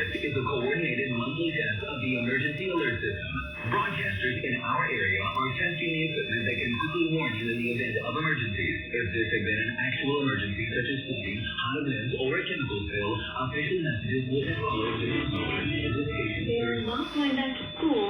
This is a coordinated monthly test of the emergency alert system. Broadcasters in our area are testing the equipment that can quickly warn you in the event of emergencies. If this had been an actual emergency, such as flooding, hot events, or a chemical spill, official messages would have followed this. They're not going back to school.